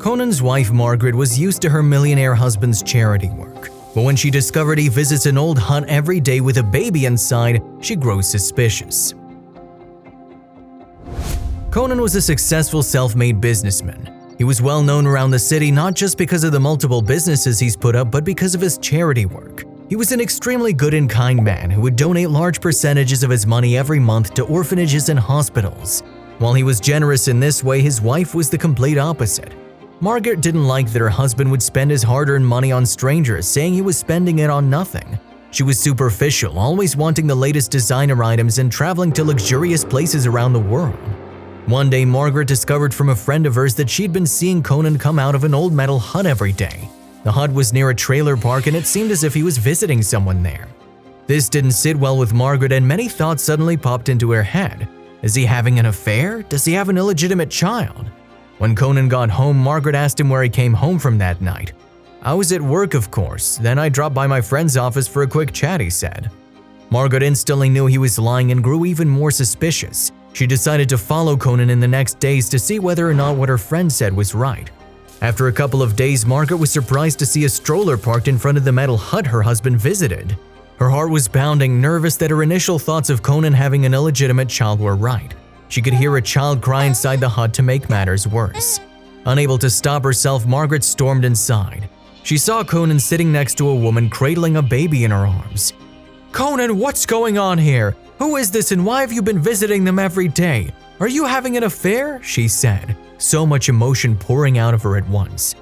Conon's wife Margaret was used to her millionaire husband's charity work, but when she discovered he visits an old hut every day with a baby inside, she grows suspicious. Conon was a successful self-made businessman. He was well known around the city not just because of the multiple businesses he's put up, but because of his charity work. He was an extremely good and kind man who would donate large percentages of his money every month to orphanages and hospitals. While he was generous in this way, his wife was the complete opposite. Margaret didn't like that her husband would spend his hard-earned money on strangers, saying he was spending it on nothing. She was superficial, always wanting the latest designer items and traveling to luxurious places around the world. One day, Margaret discovered from a friend of hers that she'd been seeing Conon come out of an old metal hut every day. The hut was near a trailer park and it seemed as if he was visiting someone there. This didn't sit well with Margaret and many thoughts suddenly popped into her head. Is he having an affair? Does he have an illegitimate child? When Conon got home, Margaret asked him where he came home from that night. "I was at work, of course. Then I dropped by my friend's office for a quick chat," he said. Margaret instantly knew he was lying and grew even more suspicious. She decided to follow Conon in the next days to see whether or not what her friend said was right. After a couple of days, Margaret was surprised to see a stroller parked in front of the metal hut her husband visited. Her heart was pounding, nervous that her initial thoughts of Conon having an illegitimate child were right. She could hear a child cry inside the hut to make matters worse. Unable to stop herself, Margaret stormed inside. She saw Conon sitting next to a woman cradling a baby in her arms. "Conon, what's going on here? Who is this and why have you been visiting them every day? Are you having an affair?" she said, so much emotion pouring out of her at once.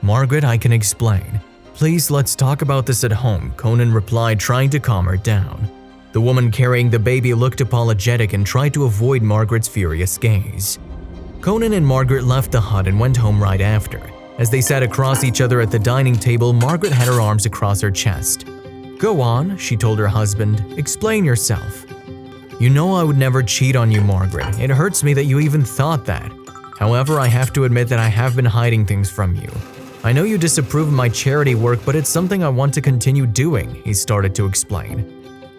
"Margaret, I can explain. Please, let's talk about this at home," Conon replied, trying to calm her down. The woman carrying the baby looked apologetic and tried to avoid Margaret's furious gaze. Conon and Margaret left the hut and went home right after. As they sat across each other at the dining table, Margaret had her arms across her chest. "Go on," she told her husband. "Explain yourself." "You know I would never cheat on you, Margaret. It hurts me that you even thought that. However, I have to admit that I have been hiding things from you. I know you disapprove of my charity work, but it's something I want to continue doing," he started to explain.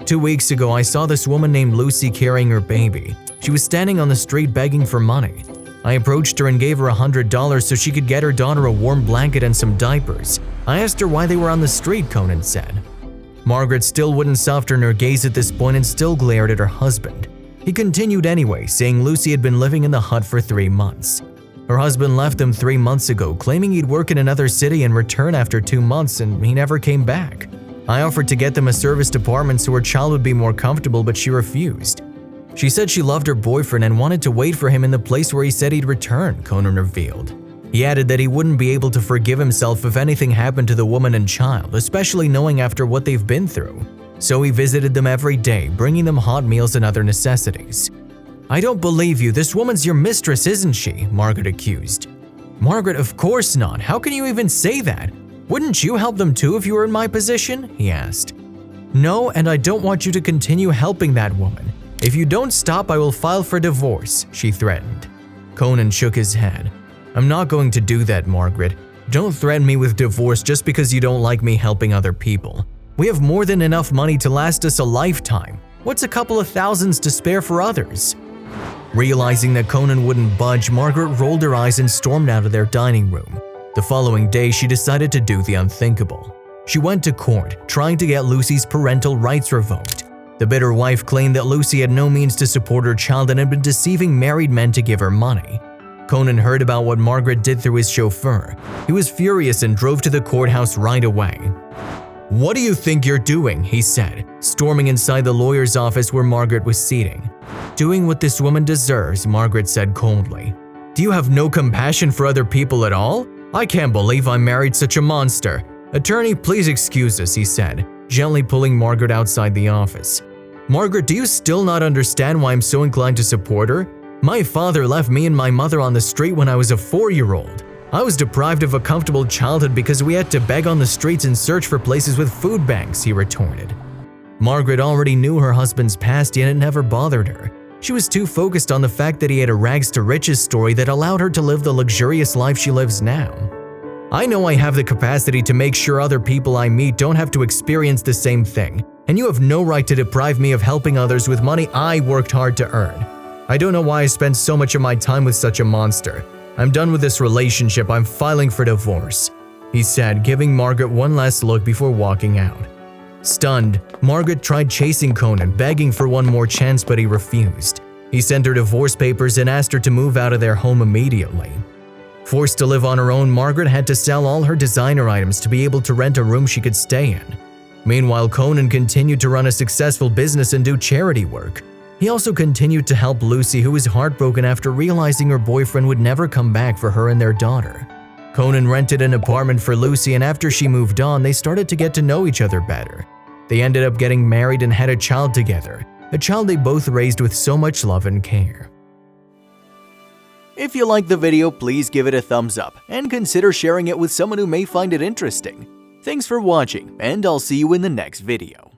"2 weeks ago, I saw this woman named Lucy carrying her baby. She was standing on the street begging for money. I approached her and gave her $100 so she could get her daughter a warm blanket and some diapers. I asked her why they were on the street," Conon said. Margaret still wouldn't soften her gaze at this point and still glared at her husband. He continued anyway, saying Lucy had been living in the hut for 3 months. Her husband left them 3 months ago, claiming he'd work in another city and return after 2 months, and he never came back. I offered to get them a service department so her child would be more comfortable, but she refused. She said she loved her boyfriend and wanted to wait for him in the place where he said he'd return, Conon revealed. He added that he wouldn't be able to forgive himself if anything happened to the woman and child, especially knowing after what they've been through. So he visited them every day, bringing them hot meals and other necessities. "I don't believe you. This woman's your mistress, isn't she?" Margaret accused. "Margaret, of course not. How can you even say that? Wouldn't you help them too if you were in my position?" he asked. "No, and I don't want you to continue helping that woman. If you don't stop, I will file for divorce," she threatened. Conon shook his head. "I'm not going to do that, Margaret. Don't threaten me with divorce just because you don't like me helping other people. We have more than enough money to last us a lifetime. What's a couple of thousands to spare for others?" Realizing that Conon wouldn't budge, Margaret rolled her eyes and stormed out of their dining room. The following day, she decided to do the unthinkable. She went to court, trying to get Lucy's parental rights revoked. The bitter wife claimed that Lucy had no means to support her child and had been deceiving married men to give her money. Conon heard about what Margaret did through his chauffeur. He was furious and drove to the courthouse right away. "What do you think you're doing?" he said, storming inside the lawyer's office where Margaret was sitting. "Doing what this woman deserves," Margaret said coldly. "Do you have no compassion for other people at all? I can't believe I married such a monster. Attorney, please excuse us," he said, gently pulling Margaret outside the office. "Margaret, do you still not understand why I'm so inclined to support her? My father left me and my mother on the street when I was a 4-year-old. I was deprived of a comfortable childhood because we had to beg on the streets and search for places with food banks," he retorted. Margaret already knew her husband's past, yet it never bothered her. She was too focused on the fact that he had a rags-to-riches story that allowed her to live the luxurious life she lives now. "I know I have the capacity to make sure other people I meet don't have to experience the same thing, and you have no right to deprive me of helping others with money I worked hard to earn. I don't know why I spend so much of my time with such a monster. "I'm done with this relationship, I'm filing for divorce," he said, giving Margaret one last look before walking out. Stunned, Margaret tried chasing Conon, begging for one more chance, but he refused. He sent her divorce papers and asked her to move out of their home immediately. Forced to live on her own, Margaret had to sell all her designer items to be able to rent a room she could stay in. Meanwhile, Conon continued to run a successful business and do charity work. He also continued to help Lucy, who was heartbroken after realizing her boyfriend would never come back for her and their daughter. Conon rented an apartment for Lucy, and after she moved on, they started to get to know each other better. They ended up getting married and had a child together, a child they both raised with so much love and care. If you liked the video, please give it a thumbs up and consider sharing it with someone who may find it interesting. Thanks for watching, and I'll see you in the next video.